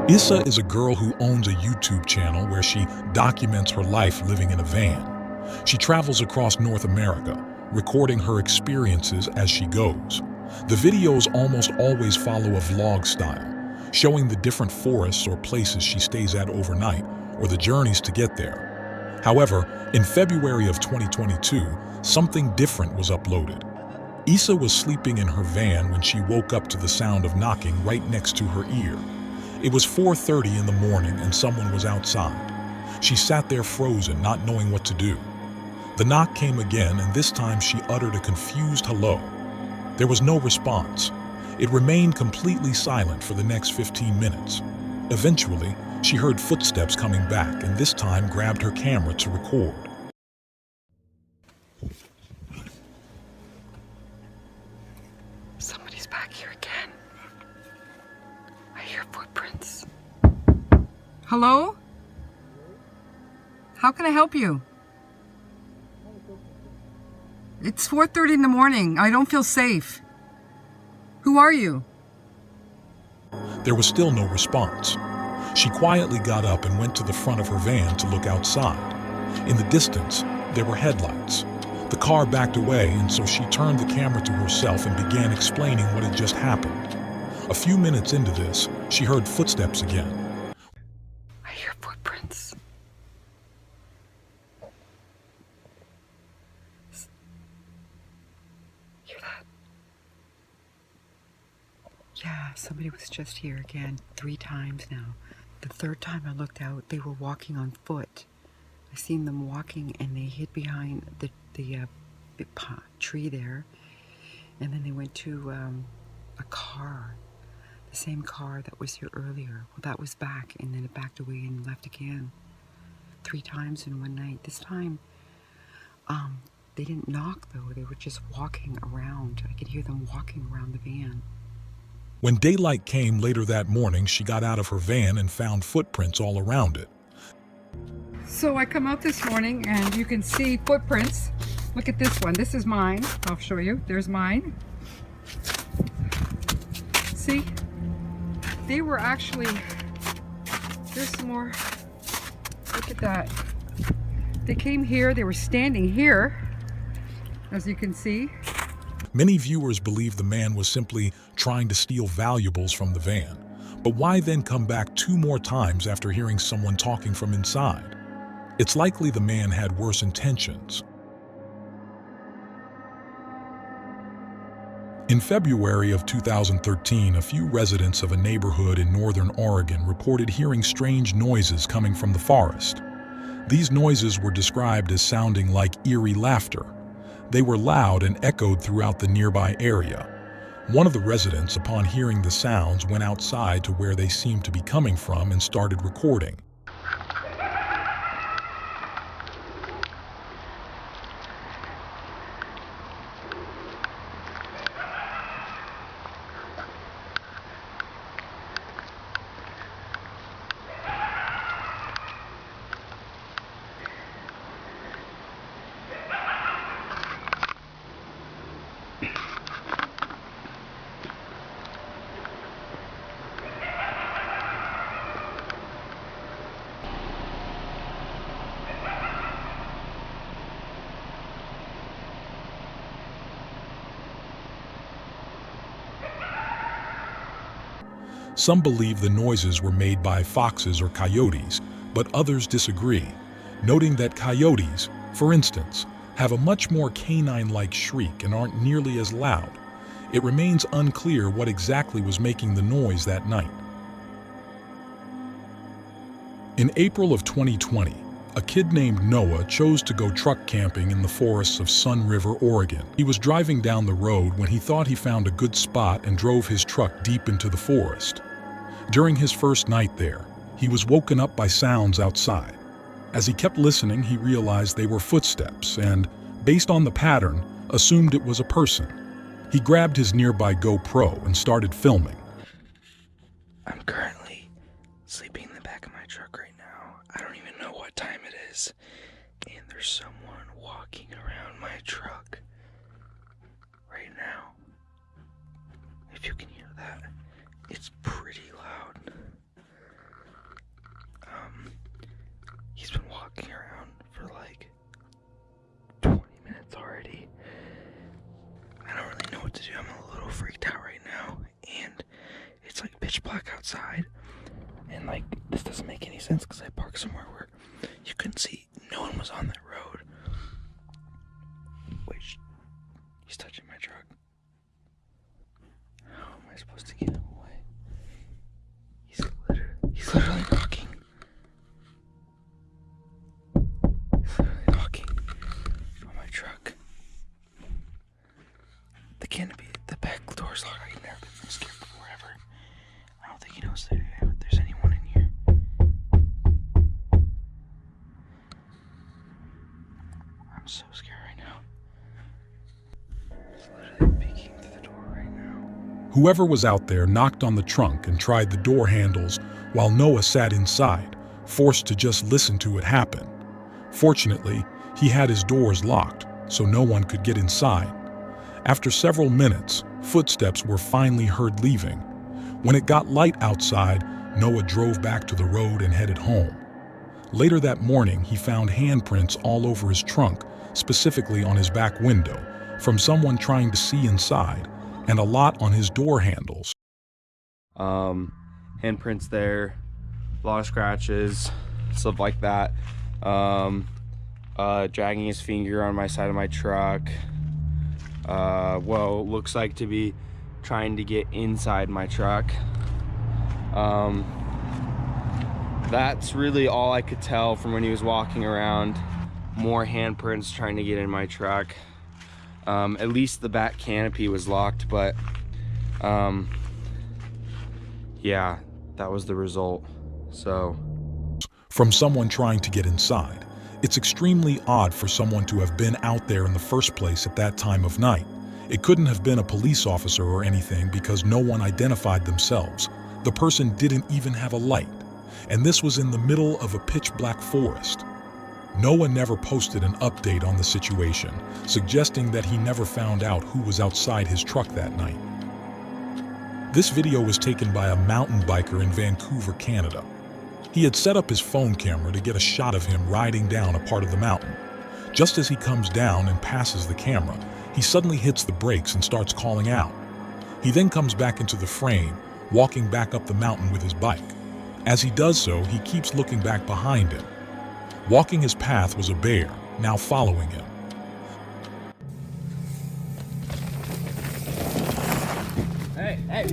Issa is a girl who owns a YouTube channel where she documents her life living in a van. She travels across North America, recording her experiences as she goes. The videos almost always follow a vlog style, showing the different forests or places she stays at overnight or the journeys to get there. However, in February of 2022, something different was uploaded. Issa was sleeping in her van when she woke up to the sound of knocking right next to her ear. It was 4:30 in the morning and someone was outside. She sat there frozen, not knowing what to do. The knock came again, and this time she uttered a confused hello. There was no response. It remained completely silent for the next 15 minutes. Eventually, she heard footsteps coming back and this time grabbed her camera to record. Somebody's back here again. I hear footprints. Hello? How can I help you? It's 4:30 in the morning. I don't feel safe. Who are you? There was still no response. She quietly got up and went to the front of her van to look outside. In the distance, there were headlights. The car backed away, and so she turned the camera to herself and began explaining what had just happened. A few minutes into this, she heard footsteps again. I hear footprints. Hear that? Yeah, somebody was just here again 3 times now. The 3rd time I looked out, they were walking on foot. I seen them walking and they hid behind the big tree there. And then they went to a car. The same car that was here earlier. Well, that was back, and then it backed away and left again. 3 times in one night. This time, they didn't knock though. They were just walking around. I could hear them walking around the van. When daylight came later that morning, she got out of her van and found footprints all around it. So I come out this morning and you can see footprints. Look at this one. This is mine. I'll show you. There's mine. See? They were actually, there's some more. Look at that. They came here, they were standing here, as you can see. Many viewers believe the man was simply trying to steal valuables from the van. But why then come back 2 more times after hearing someone talking from inside? It's likely the man had worse intentions. In February of 2013, a few residents of a neighborhood in northern Oregon reported hearing strange noises coming from the forest. These noises were described as sounding like eerie laughter. They were loud and echoed throughout the nearby area. One of the residents, upon hearing the sounds, went outside to where they seemed to be coming from and started recording. Some believe the noises were made by foxes or coyotes, but others disagree, noting that coyotes, for instance, have a much more canine-like shriek and aren't nearly as loud. It remains unclear what exactly was making the noise that night. In April of 2020, a kid named Noah chose to go truck camping in the forests of Sun River, Oregon. He was driving down the road when he thought he found a good spot and drove his truck deep into the forest. During his first night there, he was woken up by sounds outside. As he kept listening, he realized they were footsteps and, based on the pattern, assumed it was a person. He grabbed his nearby GoPro and started filming. I'm currently sleeping in the back of my truck right now. I don't even know what time it is. And there's someone walking around my truck right now. If you can hear that, it's pretty loud. what to do. I'm a little freaked out right now, and it's like pitch black outside, and like this doesn't make any sense because I parked somewhere where you couldn't see. No one was on that road. Wait, he's touching my truck. How am I supposed to get him away? He's literally knocking. He's literally knocking on my truck. The canopy, the back door's locked. I've never been scared before ever. I don't think he knows that there's anyone in here. I'm so scared right now. He's literally peeking through the door right now. Whoever was out there knocked on the trunk and tried the door handles while Noah sat inside, forced to just listen to it happen. Fortunately, he had his doors locked, so no one could get inside. After several minutes, footsteps were finally heard leaving. When it got light outside, Noah drove back to the road and headed home. Later that morning, he found handprints all over his trunk, specifically on his back window, from someone trying to see inside, and a lot on his door handles. Handprints there, a lot of scratches, stuff like that. Dragging his finger on my side of my truck. Well, looks like to be trying to get inside my truck. That's really all I could tell from when he was walking around. More handprints trying to get in my truck. At least the back canopy was locked, but yeah, that was the result. So From someone trying to get inside. It's extremely odd for someone to have been out there in the first place at that time of night. It couldn't have been a police officer or anything because no one identified themselves. The person didn't even have a light. And this was in the middle of a pitch black forest. Noah never posted an update on the situation, suggesting that he never found out who was outside his truck that night. This video was taken by a mountain biker in Vancouver, Canada. He had set up his phone camera to get a shot of him riding down a part of the mountain. Just as he comes down and passes the camera, he suddenly hits the brakes and starts calling out. He then comes back into the frame, walking back up the mountain with his bike. As he does so, he keeps looking back behind him. Walking his path was a bear, now following him. hey.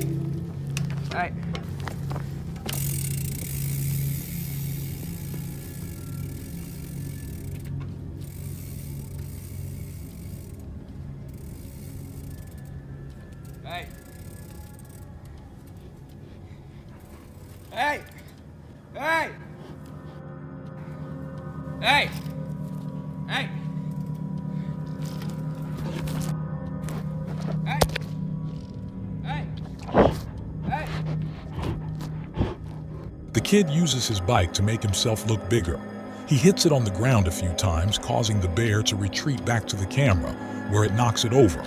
The kid uses his bike to make himself look bigger. He hits it on the ground a few times, causing the bear to retreat back to the camera, where it knocks it over.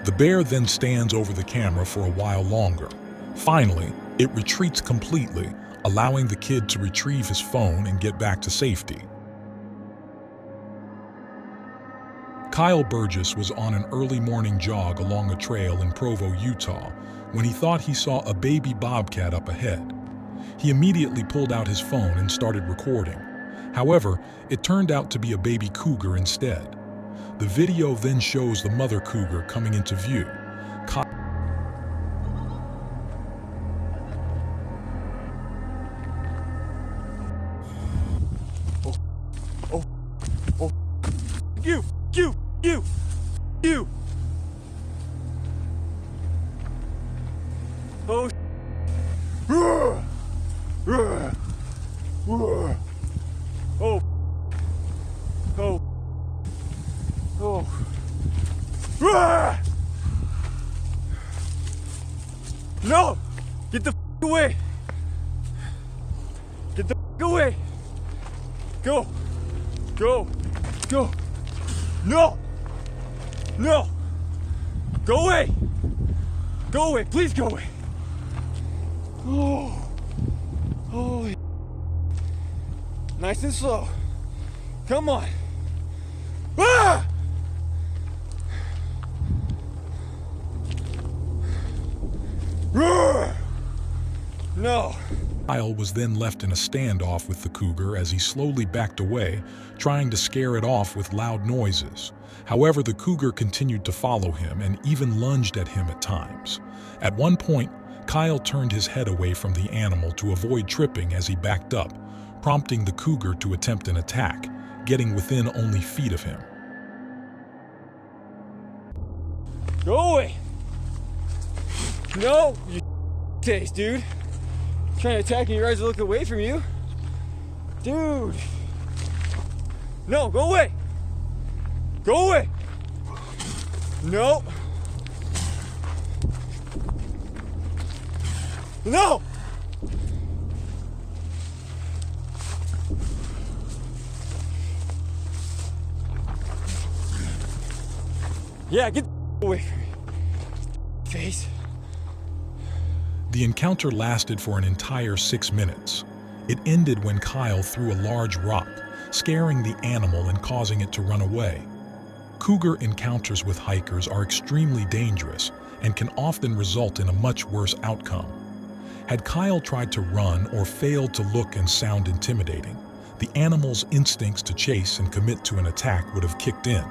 The bear then stands over the camera for a while longer. Finally, it retreats completely, allowing the kid to retrieve his phone and get back to safety. Kyle Burgess was on an early morning jog along a trail in Provo, Utah, when he thought he saw a baby bobcat up ahead. He immediately pulled out his phone and started recording. However, it turned out to be a baby cougar instead. The video then shows the mother cougar coming into view. You! Oh, oh, no! Get the away! Get the away! Go! Go! Go! No! No! Go away! Go away! Please go away! Oh! Holy! Nice and slow. Come on! Ah! No. Kyle was then left in a standoff with the cougar as he slowly backed away, trying to scare it off with loud noises. However, the cougar continued to follow him and even lunged at him at times. At one point, Kyle turned his head away from the animal to avoid tripping as he backed up, prompting the cougar to attempt an attack, getting within only feet of him. Go away. No, you face, dude. Trying to attack me, you guys are looking away from you. Dude. No, go away. Go away. No. No. Yeah, get away from me. Face. The encounter lasted for an entire 6 minutes. It ended when Kyle threw a large rock, scaring the animal and causing it to run away. Cougar encounters with hikers are extremely dangerous and can often result in a much worse outcome. Had Kyle tried to run or failed to look and sound intimidating, the animal's instincts to chase and commit to an attack would have kicked in,